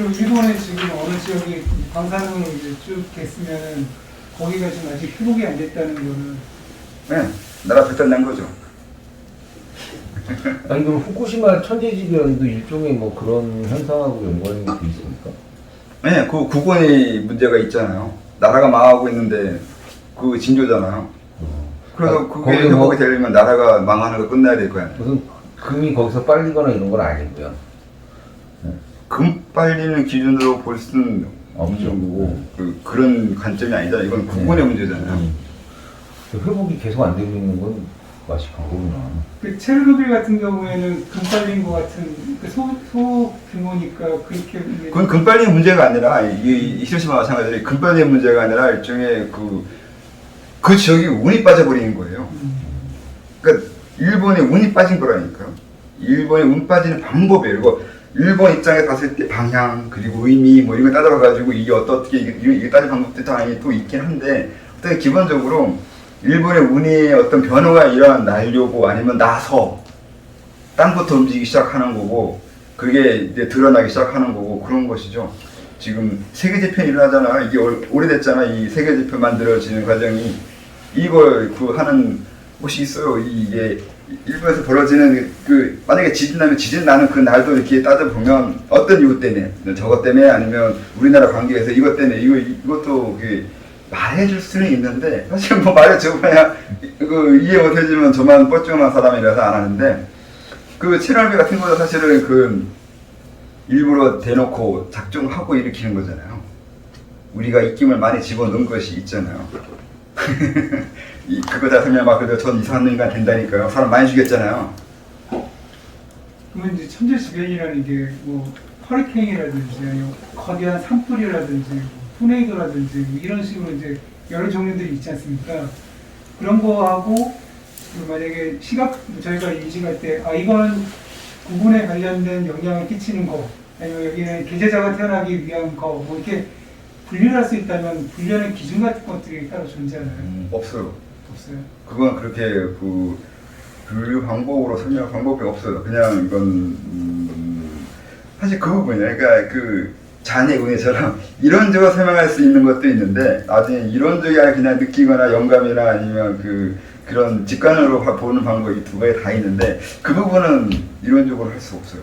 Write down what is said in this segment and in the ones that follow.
그럼 일본에 지금 어느 지역이 방사능으로 이제 쭉 됐으면은 거기가 지금 아직 회복이 안 됐다는 거는 네, 나라 배탈난 거죠. 아니 그럼 후쿠시마 천재지변도 일종의 뭐 그런 현상하고 연관이 돼 있습니까? 네, 그 국원의 문제가 있잖아요. 나라가 망하고 있는데 그 징조잖아요. 그래서 그게 거기 뭐- 회복이 되려면 나라가 망하는 거 끝나야 될 거야. 무슨 금이 거기서 빨리거나 이런 건 아니고요. 금 빨리는 기준으로 볼 수는 없는 없죠. 거고 그런 관점이 아니잖아요. 이건 국원의 문제잖아요. 회복이 계속 안 되고 있는 건 맛이 가고구나. 그 체르노빌 같은 경우에는 금 빨린 것 같은 그 소규모니까 그렇게 그건 금 빨리는 문제가 아니라 이 히로시마와 마찬가지로 금 빨리는 문제가 아니라 일종의 그 지역이 운이 빠져버리는 거예요. 그러니까 일본에 운이 빠진 거라니까요. 일본에 운 빠지는 방법이에요. 이거 일본 입장에 봤을 때 방향 그리고 의미 뭐 이런 거 따져봐가지고 이게 어떻게 이게 따질 방법도 당연히 또 있긴 한데 어떻게 기본적으로 일본의 운의 어떤 변화가 일어나려고 아니면 나서 땅부터 움직이기 시작하는 거고 그게 이제 드러나기 시작하는 거고 그런 것이죠. 지금 세계재편이 일어나잖아. 이게 오래됐잖아. 이 세계재편 만들어지는 과정이 이걸 하는 곳이 있어요. 이게 일본에서 벌어지는 만약에 지진 나면 지진 나는 그 날도 이렇게 따져보면 어떤 이유 때문에 저것 때문에 아니면 우리나라 관계에서 이것 때문에 이것도 말해줄 수는 있는데 사실 뭐 말해줘봐야 이해 못해주면 저만 뻘쭘한 사람이라서 안 하는데 체르노빌 같은 거도 사실은 일부러 대놓고 작정하고 일으키는 거잖아요. 우리가 입김을 많이 집어넣은 것이 있잖아요. 그거 다 설명 막 그래도 전 이상한 인간 된다니까요. 사람 많이 죽였잖아요. 그러면 이제 천재지변이라는 게 뭐 허리케인이라든지 아니면 거대한 산불이라든지 토네이도라든지 뭐 이런 식으로 이제 여러 종류들이 있지 않습니까? 그런 거하고 만약에 저희가 인식할 때 이건 구분에 관련된 영향을 끼치는 거 아니면 여기는 계제자가 태어나기 위한 거 뭐 이렇게 분류를 할 수 있다면 분류하는 기준 같은 것들이 따로 존재하나요? 없어요. 없어요. 그건 그렇게 분류 방법으로 설명할 방법이 없어요. 그냥 이건 사실 그 부분이에요. 그러니까 잔의 운에처럼 이론적으로 설명할 수 있는 것도 있는데 나중에 이론적이 아니라 그냥 느끼거나 영감이나 아니면 그런 직관으로 보는 방법이 두 가지 다 있는데 그 부분은 이론적으로 할 수 없어요.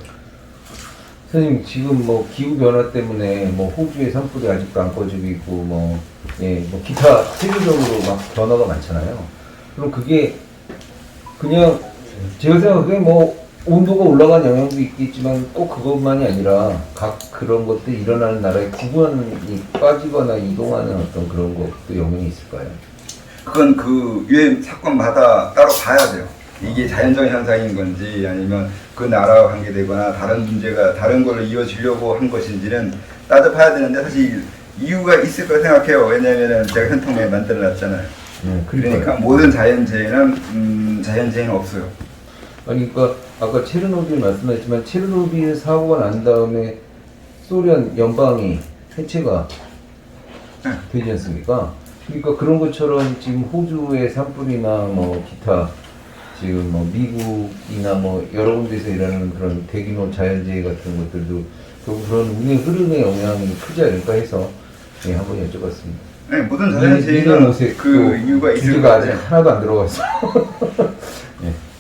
선생님 지금 뭐 기후 변화 때문에 뭐 호주의 산불이 아직도 안 꺼지고 있고 뭐 기타 세계적으로 막 변화가 많잖아요. 그럼 그게 그냥 제가 생각하기에 뭐 온도가 올라간 영향도 있겠지만 꼭 그것만이 아니라 각 그런 것들이 일어나는 나라의 구분이 빠지거나 이동하는 어떤 그런 것도 영향이 있을까요? 그건 유엔 사건마다 따로 봐야 돼요. 이게 자연적인 현상인 건지 아니면 그 나라와 관계되거나 다른 문제가 다른 걸로 이어지려고 한 것인지는 따져봐야 되는데 사실 이유가 있을 거 생각해요. 왜냐면은 제가 현통에 만들어놨잖아요. 그러니까 모든 자연재해는 없어요. 아니 그러니까 아까 체르노빌 말씀하셨지만 체르노빌 사고가 난 다음에 소련 연방이 해체가 되지 않습니까? 그러니까 그런 것처럼 지금 호주의 산불이나 뭐 기타 지금 뭐 미국이나 뭐 여러 군데서 일어나는 그런 대규모 자연재해 같은 것들도 결국 그런 운의 흐름의 영향이 크지 않을까 해서 한번 여쭤봤습니다. 네, 모든 자연재해는 이유가 있을 거 아직 하나도 안 들어갔어.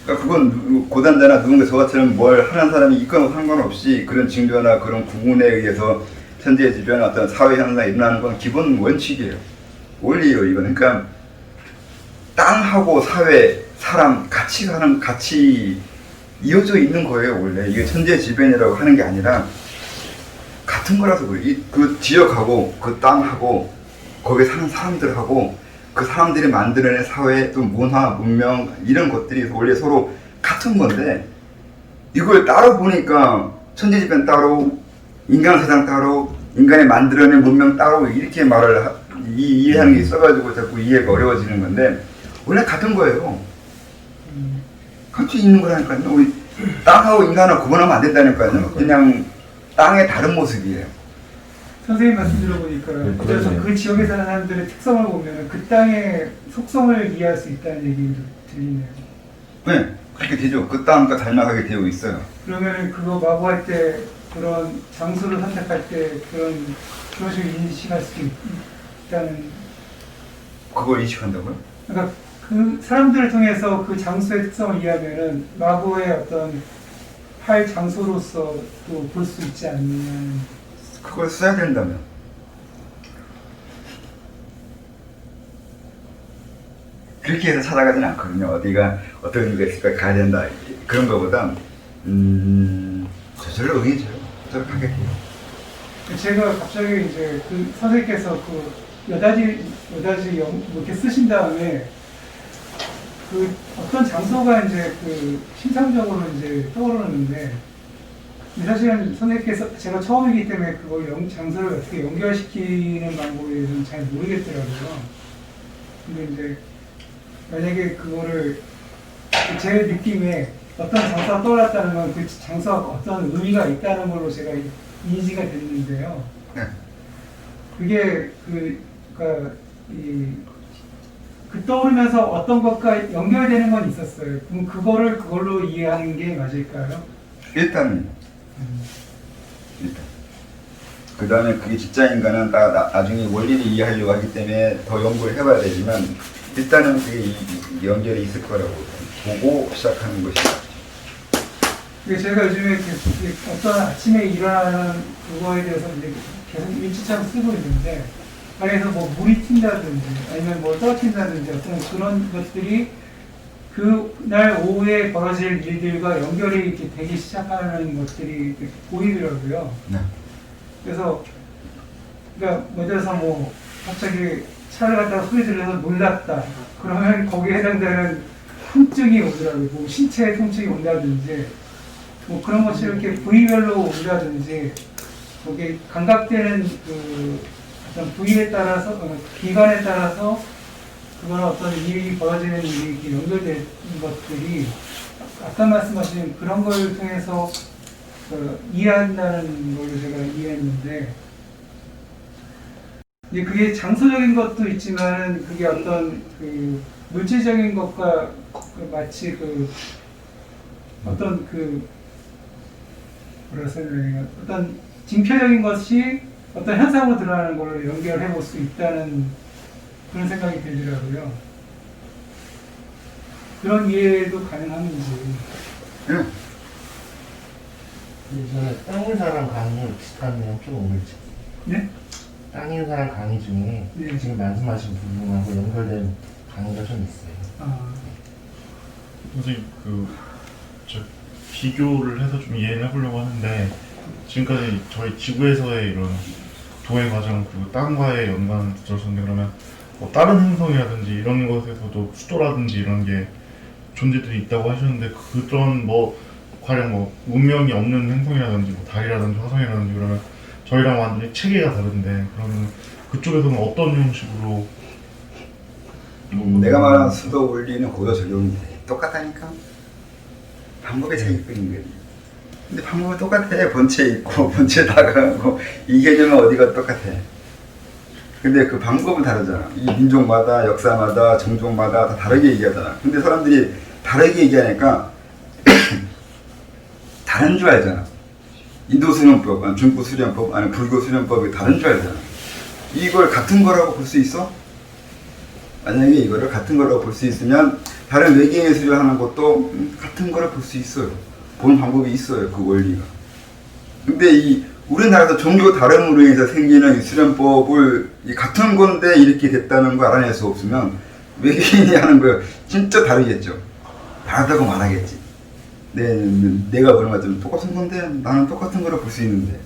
그러니까 그건 고단자나 누군가 저같처럼 뭘 하는 사람이 있거나 상관없이 그런 징조나 그런 구분에 의해서 천재지변 어떤 사회 현상이 일어나는 건 기본 원칙이에요. 원리예요, 이거는. 그러니까 땅하고 사회, 사람 같이 이어져 있는 거예요, 원래. 이게 천재지변이라고 하는 게 아니라 같은 거라서 그래요. 그 지역하고 그 땅하고 거기에 사는 사람들하고 그 사람들이 만들어낸 사회, 또 문화, 문명 이런 것들이 원래 서로 같은 건데 이걸 따로 보니까 천재지변 따로, 인간 세상 따로, 인간이 만들어낸 문명 따로 이렇게 말을 이해하는 게 있어가지고 자꾸 이해가 어려워지는 건데 원래 같은 거예요. 같이 있는 거라니까요. 우리 땅하고 인간하고 구분하면 안 된다니까요. 그냥 땅의 다른 모습이에요. 선생님 말씀 들어보니까 그래서 그 지역에 사는 사람들의 특성을 보면 그 땅의 속성을 이해할 수 있다는 얘기도 들리네요. 네, 그렇게 되죠. 그 땅과 닮아가게 되어 있어요. 그러면 그거 마구할 때 그런 장소를 선택할 때 그런 식으로 인식할 수 있다는. 그걸 인식한다고요? 그러니까 그 사람들을 통해서 그 장소의 특성을 이해하면은 마고의 어떤 할 장소로서 또 볼 수 있지 않느냐. 그걸 써야 된다면 그렇게 해서 찾아가진 않거든요. 어디가 어떤 의미가 있을까 가야 된다 그런 거보다 저절로 응해져요. 저절로 가게 돼요. 제가 갑자기 이제 그 선생님께서 그 여다지 이렇게 쓰신 다음에 그 어떤 장소가 이제 그 심상적으로 이제 떠오르는데 사실은 선생님께서 제가 처음이기 때문에 그걸 장소를 어떻게 연결시키는 방법에 대해서는 잘 모르겠더라고요. 근데 이제 만약에 그거를 제 느낌에 어떤 장소가 떠올랐다는 건 그 장소가 어떤 의미가 있다는 걸로 제가 인지가 됐는데요. 네. 그게 그 떠오르면서 어떤 것과 연결되는 건 있었어요. 그럼 그걸로 이해하는 게 맞을까요? 일단 그 다음에 그게 진짜 인간은 나중에 원리를 이해하려고 하기 때문에 더 연구를 해봐야 되지만 일단은 그게 연결이 있을 거라고 보고 시작하는 것이 제가 요즘에 어떤 아침에 일어나는 그거에 대해서 이제 계속 일지처럼 쓰고 있는데 안에서 뭐 물이 튄다든지 아니면 뭐 떨어진다든지 어떤 그런 것들이 그날 오후에 벌어질 일들과 연결이 이렇게 되기 시작하는 것들이 이렇게 보이더라고요. 네. 그래서 그러니까 예를 들어서 뭐 갑자기 차를 갖다가 소리 들려서 놀랐다. 그러면 거기에 해당되는 통증이 오더라고요. 뭐 신체의 통증이 온다든지 뭐 그런 것이 이렇게 부위별로 온다든지 거기에 감각되는 그 어떤 부위에 따라서 기관에 따라서 그거는 어떤 일이 벌어지는 일이 이렇게 연결되는 것들이 아까 말씀하신 그런 걸 통해서 이해한다는 걸로 제가 이해했는데 이제 그게 장소적인 것도 있지만 그게 어떤 그 물질적인 것과 마치 어떤 뭐라 설명해야 어떤 징표적인 것이 어떤 현상으로 드러나는 걸로 연결해 볼 수 있다는 그런 생각이 들더라고요. 그런 이해도 가능한지. 네. 저는 땅인 사람 강의 비슷한 내용 좀 오늘지. 네? 땅인 사람 강의 중에 네. 지금 말씀하신 부분하고 연결된 강의가 좀 있어요. 아, 선생님 저 비교를 해서 좀 이해를 해보려고 하는데 지금까지 저희 지구에서의 이런 도해 과정 그리고 땅과의 연관을 들었었는데 그러면 뭐 다른 행성이라든지 이런 것에서도 수도라든지 이런 게 존재들이 있다고 하셨는데 그런 뭐 가령 뭐 문명이 없는 행성이라든지 뭐 달이라든지 화성이라든지 그러면 저희랑 완전히 체계가 다른데 그러면 그쪽에서는 어떤 형식으로 내가 말한 수도 원리는 거기서 적용이 돼. 똑같다니까. 방법의 차이뿐인 거예요. 근데 방법은 똑같아. 본체 있고 본체 다가가고 이 개념은 어디가 똑같아. 근데 그 방법은 다르잖아. 이 민족마다 역사마다 정족마다 다 다르게 얘기하잖아. 근데 사람들이 다르게 얘기하니까 다른 줄 알잖아. 인도 수련법, 아니 중국 수련법, 아니 불교 수련법이 다른 줄 알잖아. 이걸 같은 거라고 볼 수 있어? 만약에 이거를 같은 거라고 볼 수 있으면 다른 외계인의 수련하는 것도 같은 거를 볼 수 있어요. 보는 방법이 있어요. 그 원리가. 근데 이 우리나라도 종교 다름으로 인해서 생기는 이 수련법을 같은 건데 이렇게 됐다는 거 알아낼 수 없으면 외계인이 하는 거 진짜 다르겠죠. 다르다고 말하겠지. 내가 보는 것처럼 똑같은 건데 나는 똑같은 거를 볼 수 있는데.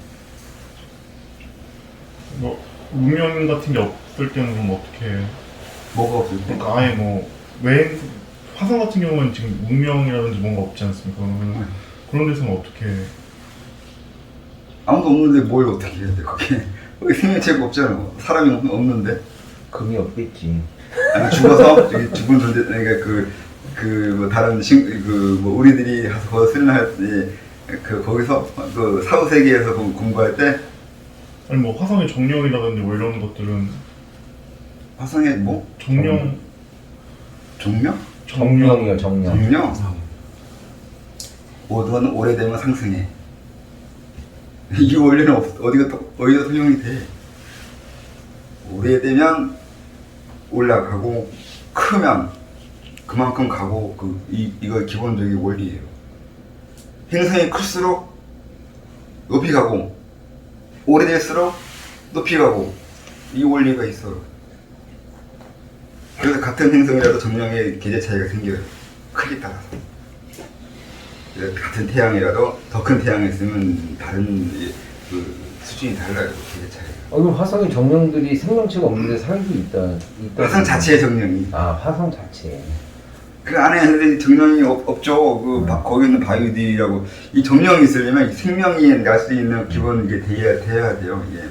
뭐 문명 같은 게 없을 때는 그럼 어떻게 뭐가 없을 때? 그러니까 아예 뭐 외행 화성 같은 경우는 지금 문명이라든지 뭔가 없지 않습니까? 그러면 그런 데서는 어떻게 아무도 없는데 뭘 어떻게 해야 돼 거기에. 거기 생명체가 없잖아. 사람이 없는데. 금이 없겠지. 아니 죽어서 저기 죽은 존재 그러니까 뭐 다른 뭐 우리들이 가서 거기서 수련할 때 거기서 그 사후 세계에서 공부할 때 아니 뭐 화성의 정령이라든지 뭐 이런 것들은 화성에 뭐 정령 정령이요, 정령. 정령 오던 오래되면 상승해. 이 원리는 어디가 통용이 돼. 오래되면 올라가고 크면 그만큼 가고 이거 기본적인 원리예요. 행성이 클수록 높이 가고 오래될수록 높이 가고 이 원리가 있어요. 그래서 같은 행성이라도 정령의 계제 차이가 생겨요. 크기 따라서. 같은 태양이라도 더 큰 태양이 있으면 다른 그 수준이 달라요. 계제 차이가. 그럼 화성에 정령들이 생명체가 없는데 살고 있다. 화성 자체의 정령이. 아, 화성 자체. 그 안에 정령이 없죠. 거기 있는 바위들이라고. 이 정령이 있으려면 생명이 날 수 있는 기본 게 돼야 돼요. 이게.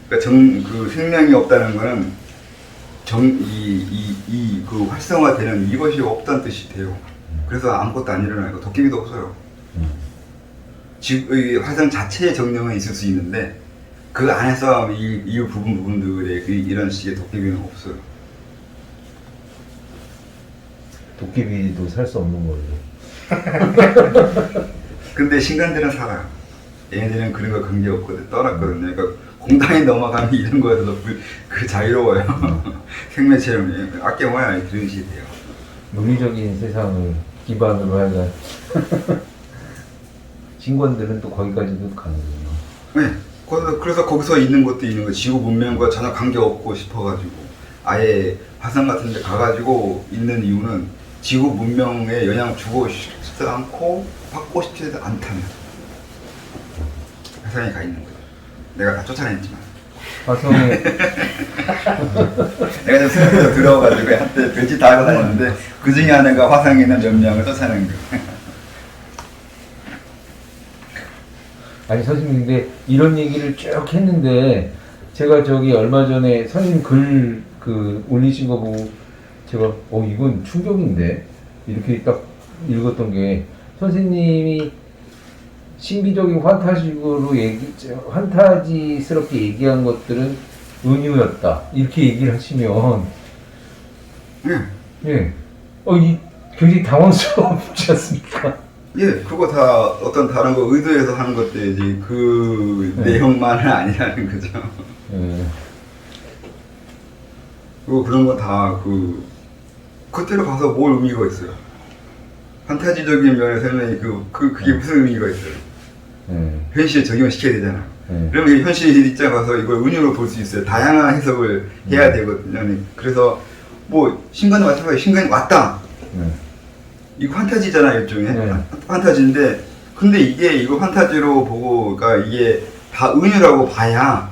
그러니까 그 생명이 없다는 거는 그 활성화되는 이것이 없다는 뜻이 돼요. 그래서 아무것도 안 일어나고 도깨비도 없어요. 이 화성 자체의 정령은 있을 수 있는데 그 안에서 이 부분들의 이런 식의 도깨비는 없어요. 도깨비도 살 수 없는 걸로. 근데 신간들은 살아요. 얘네들은 그런 거 관계 없거든. 떠났거든요. 그러니까 공당에 넘어가면 이런 거에서도 자유로워요. 생명체험이 아껴봐야 그런 식이 돼요. 논리적인 세상을 기반으로 하는 신관들은 또 거기까지도 가는군요. 네. 그래서 거기서 있는 것도 있는 거. 지구 문명과 전혀 관계 없고 싶어가지고 아예 화성 같은 데 가가지고 있는 이유는 지구 문명에 영향 주고 싶지 않고 받고 싶지도 않다면 화성에 가 있는 거죠. 내가 다 쫓아냈지만 화성에 내가 좀 스스로 들어가지고 한때 별짓 다 하고 다녔는데 그 중에 하나가 화성에 있는 몇 명을 쫓아내는 거예요. 아니 선생님 근데 이런 얘기를 쭉 했는데 제가 저기 얼마 전에 선생님 글 올리신 거 보고 제가 이건 충격인데 이렇게 딱 읽었던 게 선생님이 신비적인 환타지스럽게 얘기한 것들은 은유였다 이렇게 얘기를 하시면 예, 굉장히 당황스럽지 않습니까? 예, 그거 다 어떤 다른 거 의도해서 하는 것들이지 그 내용만은 아니라는 거죠. 그리고 그런 거 다 그때로 가서 뭘 의미가 있어요. 판타지적인 면에서는 그게 무슨 의미가 있어요. 현실에 적용시켜야 되잖아. 그러면 현실 입장에 가서 이걸 은유로 볼 수 있어요. 다양한 해석을 해야 되거든요. 그래서 뭐 신간은 마찬가지. 신간이 왔다. 이거 판타지잖아 일종의. 판타지인데 근데 이거 판타지로 보고 그러니까 이게 다 은유라고 봐야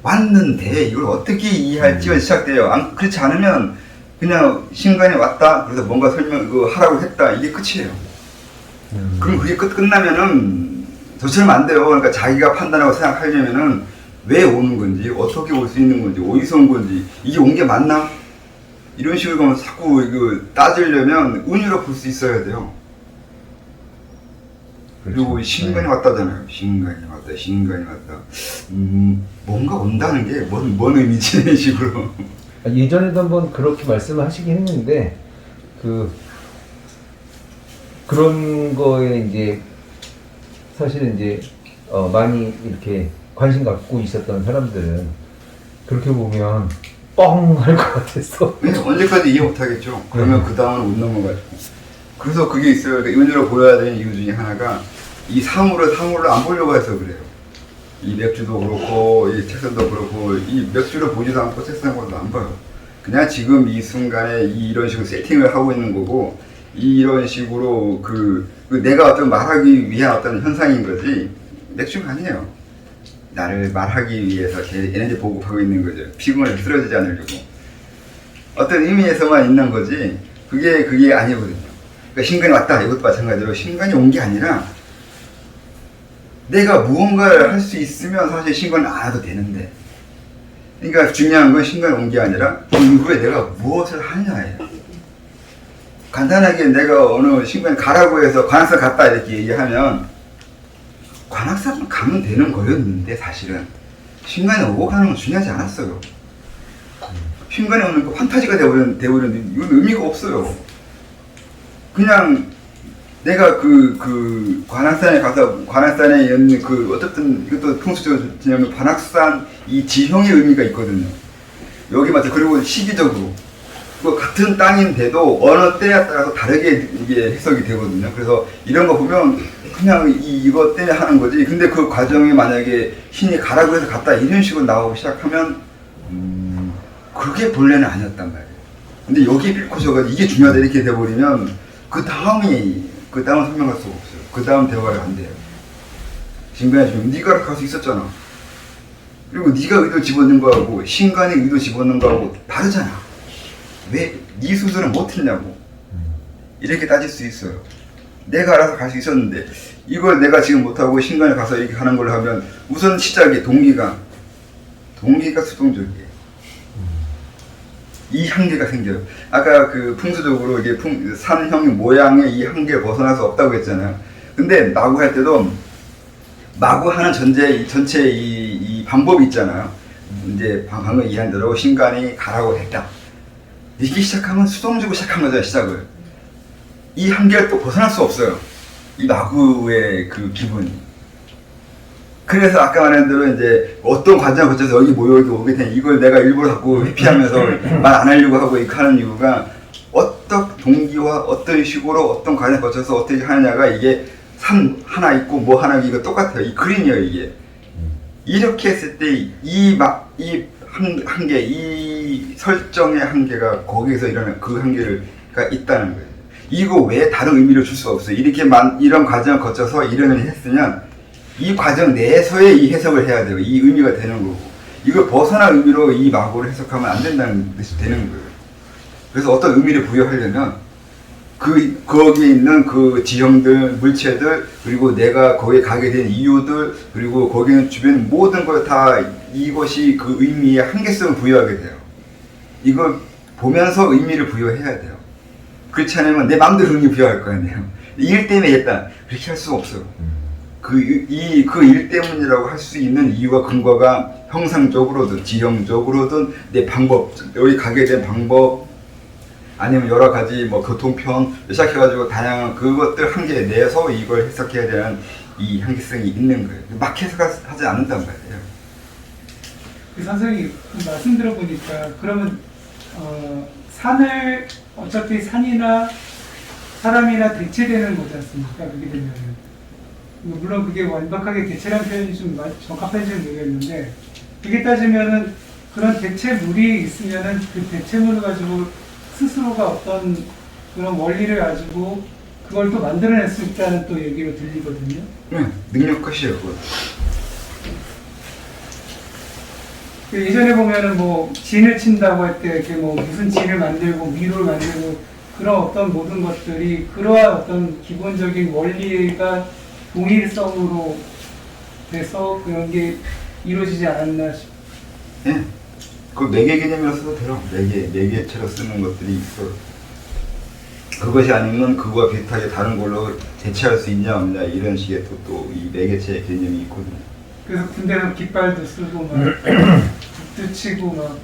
왔는데 이걸 어떻게 이해할지가 시작돼요. 그렇지 않으면 그냥 신간이 왔다 그래서 뭔가 하라고 했다 이게 끝이에요. 그럼 그게 끝나면은 저처럼 안 돼요. 그러니까 자기가 판단하고 생각하려면은 왜 오는 건지 어떻게 올 수 있는 건지 어디서 온 건지 이게 온 게 맞나? 이런 식으로 가면 자꾸 따지려면 은유로 볼 수 있어야 돼요. 그렇죠. 그리고 신간이 왔다잖아요. 신간이 왔다. 뭔가 온다는 게 뭔 의미지? 이런 식으로. 예전에도 한번 그렇게 말씀을 하시긴 했는데 그런 거에 이제 사실은 이제 많이 이렇게 관심 갖고 있었던 사람들은 그렇게 보면 뻥 할 것 같았어. 언제까지 이해 못하겠죠. 그러면 그 다음은 못 넘어가지고. 그래서 그게 있어요. 그러니까 은유로 보여야 되는 이유 중에 하나가 이 사물을 안 보려고 해서 그래요. 이 맥주도 그렇고 이 책상도 그렇고 이 맥주를 보지도 않고 책상도 안 봐요. 그냥 지금 이 순간에 이런 식으로 세팅을 하고 있는 거고 이런 식으로 내가 어떤 말하기 위한 어떤 현상인 거지 맥주가 아니에요. 나를 말하기 위해서 에너지 보급하고 있는 거죠. 피곤해서 쓰러지지 않으려고. 어떤 의미에서만 있는 거지 그게 아니거든요. 그러니까 신간이 왔다 이것도 마찬가지로 신간이 온 게 아니라 내가 무언가를 할 수 있으면 사실 신간을 안 해도 되는데 그러니까 중요한 건 신간이 온 게 아니라 그 이후에 내가 무엇을 하느냐예요. 간단하게 내가 어느 신간이 가라고 해서 관악산 갔다 이렇게 얘기하면 관악산 가면 되는 거였는데 사실은 신간이 오고 가는 건 중요하지 않았어요. 신간이 오는 거 판타지가 되어버렸는데 이건 의미가 없어요. 그냥 내가 그 관악산에 가서 관악산에 있는 그 어쨌든 이것도 풍수적으로 지냐면 관악산 이 지형의 의미가 있거든요. 여기 맞죠. 그리고 시기적으로 그 같은 땅인데도 어느 때에 따라서 다르게 이게 해석이 되거든요. 그래서 이런 거 보면 그냥 이거 때문에 하는 거지. 근데 그 과정이 만약에 신이 가라고 해서 갔다 이런 식으로 나오기 시작하면 그게 본래는 아니었단 말이에요. 근데 여기 빌고 저가 이게 중요하다 이렇게 돼버리면 그 다음은 설명할 수가 없어요. 그 다음 대화가 안 돼요. 신간이 지금 네가 갈 수 있었잖아. 그리고 네가 의도 집어넣는 거하고 신간이 의도 집어넣는 거하고 다르잖아. 왜 네 스스로는 못했냐고 이렇게 따질 수 있어요. 내가 알아서 갈 수 있었는데 이걸 내가 지금 못하고 신간에 가서 이렇게 하는 걸 하면 우선 시작이 동기가 수동적이에요. 이 한계가 생겨요. 아까 그 풍수적으로 이게 산형 모양의 이 한계를 벗어날 수 없다고 했잖아요. 근데 마구 할 때도 마구 하는 전체 이 방법이 있잖아요. 이제 방금 이해한 대로 신간이 가라고 했다. 이렇게 시작하면 수동적으로 시작한 거죠, 시작을. 이 한계를 또 벗어날 수 없어요. 이 마구의 그 기분이. 그래서 아까 말한 대로 이제 어떤 과정을 거쳐서 여기 오게 된 이걸 내가 일부러 자꾸 회피하면서 말 안 하려고 하고 이렇게 하는 이유가 어떤 동기와 어떤 식으로 어떤 과정을 거쳐서 어떻게 하느냐가 이게 산 하나 있고 뭐 하나 이거 똑같아요. 이 그림이에요, 이게. 이렇게 했을 때 이 한계, 이 설정의 한계가 거기에서 일어나는 그 한계가 있다는 거예요. 이거 왜 다른 의미를 줄 수가 없어요. 이런 과정을 거쳐서 이런 일을 했으면 이 과정 내에서의 이 해석을 해야 돼요. 이 의미가 되는 거고. 이걸 벗어난 의미로 이 마구를 해석하면 안 된다는 뜻이 되는 거예요. 그래서 어떤 의미를 부여하려면 거기에 있는 그 지형들, 물체들, 그리고 내가 거기에 가게 된 이유들, 그리고 거기는 주변 모든 걸 다 이것이 그 의미에 한계성을 부여하게 돼요. 이걸 보면서 의미를 부여해야 돼요. 그렇지 않으면 내 마음대로 의미 부여할 거 아니에요. 일 때문에 했다. 그렇게 할 수가 없어요. 그 일 때문이라고 할 수 있는 이유와 근거가 형상적으로든 지형적으로든 내 방법, 여기 가게 된 방법, 아니면 여러 가지 뭐 교통편 시작해가지고 다양한 그것들 한계 내에서 이걸 해석해야 되는 이 한계성이 있는 거예요. 막 해석하지 않는단 말이에요. 그 선생님 말씀 들어보니까 그러면 산을 어차피 산이나 사람이나 대체되는 거지 않습니까? 그게 되면은 물론 그게 완벽하게 대체라는 표현이 좀 적합한지는 모르겠는데 그게 따지면은 그런 대체물이 있으면은 그 대체물을 가지고 스스로가 어떤 그런 원리를 가지고 그걸 또 만들어낼 수 있다는 또 얘기로 들리거든요. 네, 능력 끝이에요. 그거. 예전에 보면은 뭐 진을 친다고 할 때 이렇게 뭐 무슨 진을 만들고 미로를 만들고 그런 어떤 모든 것들이 그러한 어떤 기본적인 원리가 동일성으로 돼서 그런 게 이루어지지 않았나 싶어요. 네. 그 매개 개념이라 써도 돼요. 매개체로 쓰는 것들이 있어. 그것이 아니면 그거와 비슷하게 다른 걸로 대체할 수 있냐 없냐 이런 식의 또 이 매개체 개념이 있거든요. 그래서 군대는 깃발도 쓰고 막 북도 치고 막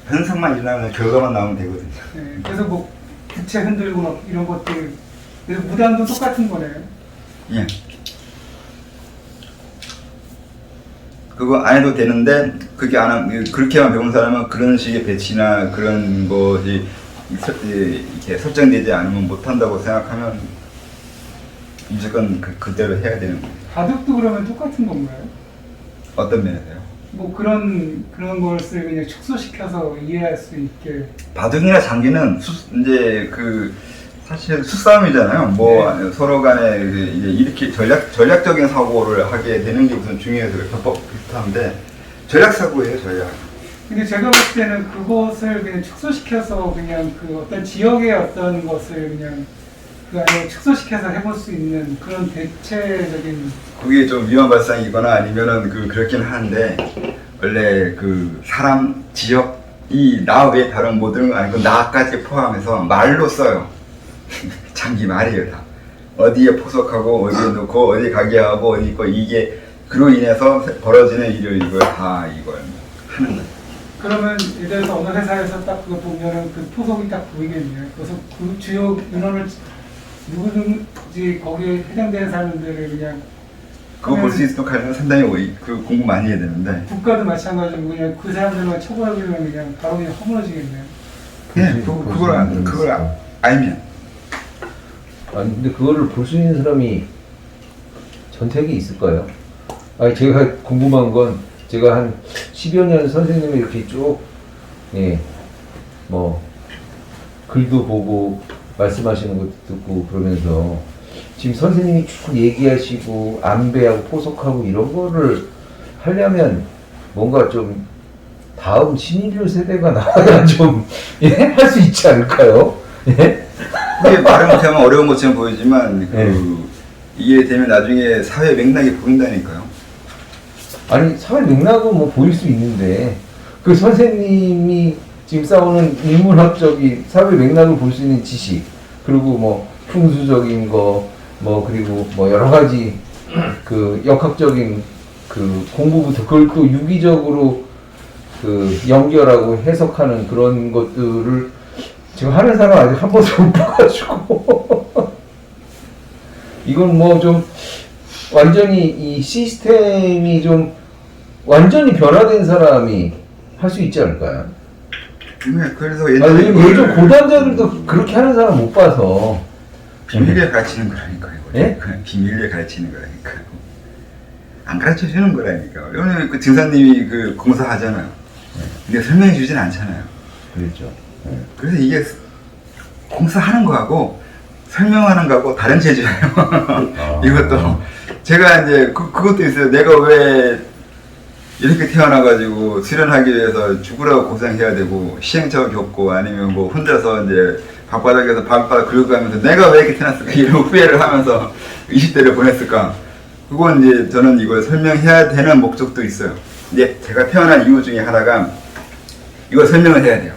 현상만 일어나면 결과만 나오면 되거든요. 네, 그래서 뭐 부채 흔들고 막 이런 것들 그래서 무당도 똑같은 거네요. 예. 그거 안 해도 되는데 그렇게만 배운 사람은 그런 식의 배치나 그런 것이 이렇게 설정되지 않으면 못한다고 생각하면 무조건 그대로 해야 되는 거예요. 바둑도 그러면 똑같은 건가요? 어떤 면에서요? 뭐 그런 것을 그냥 축소시켜서 이해할 수 있게. 바둑이나 장기는 이제 사실 수싸움이잖아요. 뭐 네. 서로 간에 이제 이렇게 전략적인 사고를 하게 되는 게 우선 중요해서 법법 비슷한데 전략 사고예요, 전략. 근데 제가 봤을 때는 그것을 그냥 축소시켜서 그냥 그 어떤 지역의 어떤 것을 그냥 그 안에 축소시켜서 해볼 수 있는 그런 대체적인. 그게 좀 위험 발상이거나 아니면은 그렇긴 한데 원래 그 사람, 지역, 이 나 외 다른 모든 거 아니고 나까지 포함해서 말로 써요. 장기 말이에요 다. 어디에 포석하고 어디에 놓고 어디 가게 하고 어디 있고 이게 그로 인해서 벌어지는 일을 이걸 다 이걸 하는 거예요. 그러면 예를 들어서 어느 회사에서 딱 그거 보면은 그 포석이 딱 보이겠네요. 그래서 그 주요 인원을 누구든지 거기에 해당되는 사람들을 그냥 그거 볼 수 있도록 하려면 상당히 그 공부 많이 해야 되는데. 국가도 마찬가지고 그냥 그 사람들만 처벌하려면 그냥 바로 그냥 허물어지겠네요. 예, 그걸 알면. 아니 근데 그거를 볼 수 있는 사람이 전택이 있을까요? 아니 제가 궁금한 건 제가 한 10여 년 선생님이 이렇게 쭉 예, 뭐 글도 보고 말씀하시는 것도 듣고 그러면서 지금 선생님이 쭉 얘기하시고 안배하고 포석하고 이런 거를 하려면 뭔가 좀 다음 신인류 세대가 나와야 좀 예? 할 수 있지 않을까요? 예? 이게 말을 못하면 어려운 것처럼 보이지만 네. 이게 되면 나중에 사회 맥락이 보인다니까요. 아니 사회 맥락은 뭐 보일 수 있는데 그 선생님이 지금 싸우는 인문학적인 사회 맥락을 볼 수 있는 지식 그리고 뭐 풍수적인 거 뭐 그리고 뭐 여러 가지 그 역학적인 그 공부부터 그걸 또 유기적으로 그 연결하고 해석하는 그런 것들을 지금 하는 사람 아직 한 번도 못 봐가지고 이건 뭐 좀 완전히 이 시스템이 좀 완전히 변화된 사람이 할 수 있지 않을까요? 그래서 아니, 요즘 고단자들도 그렇게 하는 사람 못 봐서 비밀리에 가르치는 거라니까요. 예? 그냥 비밀리에 가르치는 거라니까요. 안 가르쳐 주는 거라니까요. 오늘 그 증사님이 그 공사하잖아요. 근데 설명해 주진 않잖아요. 그렇죠. 그래서 이게 공사하는 거하고 설명하는 거하고 다른 체제예요. 이것도 제가 이제 그것도 있어요. 내가 왜 이렇게 태어나가지고 수련하기 위해서 죽으라고 고생해야 되고 시행착오 겪고 아니면 뭐 혼자서 이제 방바닥에서 발바닥 긁어가면서 내가 왜 이렇게 태어났을까 이런 후회를 하면서 20대를 보냈을까. 그건 이제 저는 이걸 설명해야 되는 목적도 있어요. 근데 제가 태어난 이유 중에 하나가 이걸 설명을 해야 돼요.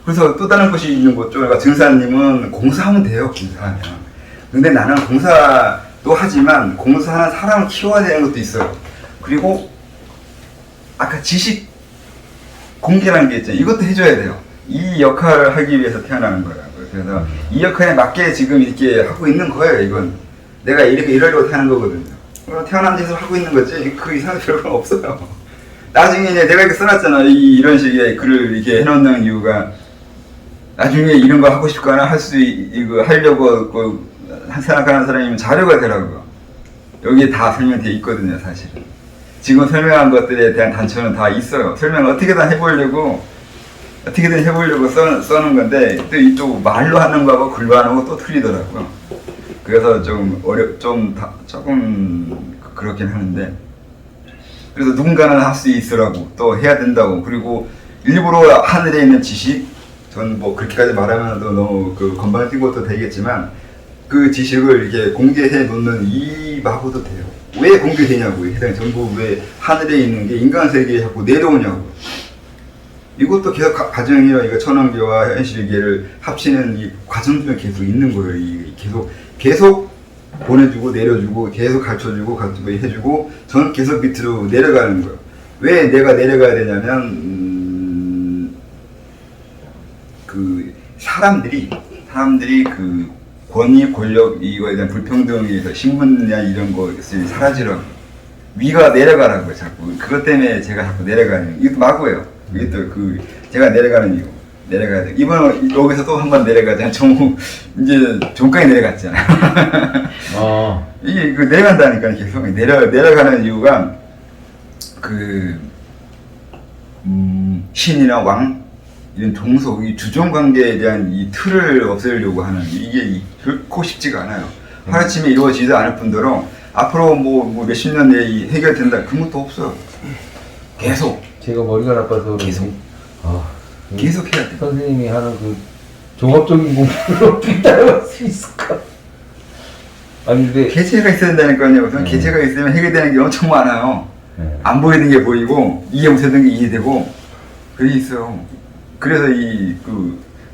그래서 또 다른 것이 있는 거죠. 그러니까 증사님은 공사하면 돼요. 공사하면. 근데 나는 공사도 하지만 공사하는 사람을 키워야 되는 것도 있어요. 그리고 아까 지식 공개라는 게 있잖아요. 이것도 해줘야 돼요. 이 역할을 하기 위해서 태어나는 거라고요. 그래서 이 역할에 맞게 지금 이렇게 하고 있는 거예요. 이건 내가 이렇게 이러려고 태어난 거거든요. 태어난 데서 하고 있는 거지 그 이상한 별건 없어요. 나중에 이제 내가 이렇게 써놨잖아. 이런 식의 글을 이렇게 해놓는 이유가 나중에 이런 거 하고 싶거나 이거 하려고 생각하는 사람이면 자료가 되라고요. 여기에 다 설명돼 있거든요, 사실은. 지금 설명한 것들에 대한 단초는 다 있어요. 설명을 어떻게든 해보려고 써는 건데, 또 이쪽 말로 하는 거하고 글로 하는 거 또 틀리더라고요. 그래서 조금 그렇긴 하는데, 그래서 누군가는 할 수 있으라고, 또 해야 된다고, 그리고 일부러 하늘에 있는 지식, 전 뭐 그렇게까지 말하면 너무 건방을 띄고 또 되겠지만, 그 지식을 이렇게 공개해 놓는 이 마고도 돼요. 왜 공개되냐고. 해당 전부 왜 하늘에 있는 게 인간 세계에 자꾸 내려오냐고. 이것도 계속 과정이에요. 이거 천원계와 현실계를 합치는 이 과정 중에 계속 있는 거예요. 계속 보내주고 내려주고 계속 가르쳐주고 해주고 저는 계속 밑으로 내려가는 거예요. 왜 내가 내려가야 되냐면 그 사람들이 그 권위, 권력, 이거에 대한 불평등에 의해서 신분이나 이런 것이 사라지라고. 위가 내려가라고요, 자꾸. 그것 때문에 제가 자꾸 내려가는, 이것도 마구예요. 이것도 제가 내려가는 이유. 내려가야 돼. 이번에 여기서 또 한 번 내려가잖아요. 이제 종까지 내려갔잖아요. 이게 내려간다니까, 계속. 내려가는 이유가, 신이나 왕, 이런 종속, 이 주종 관계에 대한 이 틀을 없애려고 하는 이게 결코 쉽지가 않아요. 하루아침에 이루어지지 않을 뿐더러 앞으로 뭐 몇십 년 내에 해결된다 그런 것도 없어요. 계속. 제가 머리가 나빠서 계속. 계속 해야 돼. 선생님이 하는 그 종합적인 공부를 어떻게 따라갈 수 있을까? 아니 근데 계체가 있어야 된다니까요. 우선 계체가 있으면 해결되는 게 엄청 많아요. 네. 안 보이는 게 보이고 이해 못하는 게 이해되고 그게 있어요. 그래서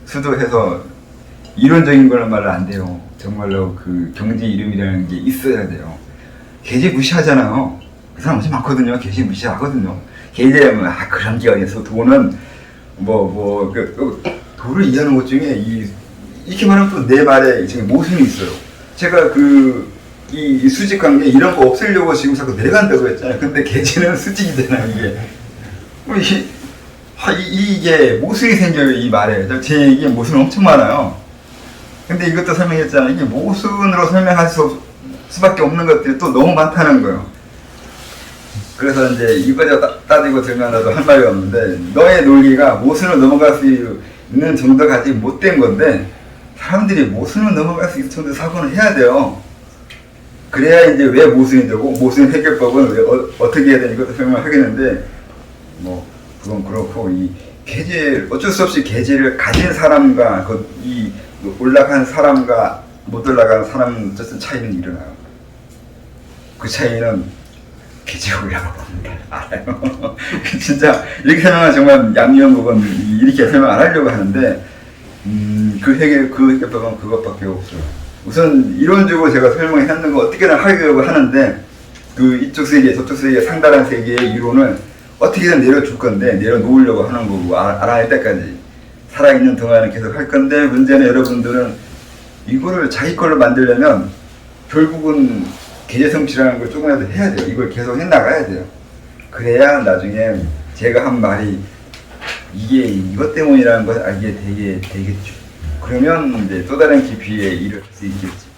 수도해서 이론적인 거는 말을 안 돼요. 정말로 경제 이름이라는 게 있어야 돼요. 계제 무시하잖아요. 그 사람 엄청 많거든요. 계제 무시하거든요. 계제하면 그런 게 어디서 돈은 도를 이해하는 것 중에 이렇게 말하면 또 내 말에 지금 모순이 있어요. 제가 이 수직 관계 이런 거 없애려고 지금 자꾸 내려간다고 했잖아요. 근데 계제는 수직이잖아요, 이게. 이게 모순이 생겨요, 이 말에. 제 얘기에 모순 엄청 많아요. 근데 이것도 설명했잖아요. 이게 모순으로 설명할 수밖에 없는 것들이 또 너무 많다는 거예요. 그래서 이제 이거저 따지고 들면 나도 할 말이 없는데, 너의 논리가 모순을 넘어갈 수 있는 정도가 아직 못된 건데, 사람들이 모순을 넘어갈 수 있는 정도 사고는 해야 돼요. 그래야 이제 왜 모순이 되고, 모순 해결법은 왜 어떻게 해야 되는 것도 설명을 하겠는데, 뭐, 그건 그렇고, 이 계제, 어쩔 수 없이 계제를 가진 사람과, 이 올라간 사람과 못 올라가는 사람 어쨌든 차이는 일어나요. 그 차이는 계제고라고 알아요. 진짜 이렇게 설명하면 정말 양념국은 이렇게 설명 안 하려고 하는데 그 해결법은 그것밖에 없어요. 우선 이론적으로 제가 설명했는 거 어떻게든 하려고 하는데 이쪽 세계 저쪽 세계 상달한 세계의 이론을 어떻게든 내려줄 건데 내려놓으려고 하는 거고 알아낼 때까지 살아있는 동안은 계속 할 건데 문제는 여러분들은 이거를 자기 걸로 만들려면 결국은 계제성취라는 걸 조금이라도 해야 돼요. 이걸 계속 해나가야 돼요. 그래야 나중에 제가 한 말이 이게 이것 때문이라는 걸 알게 되겠죠. 그러면 이제 또 다른 깊이에 이를 할 수 있겠죠.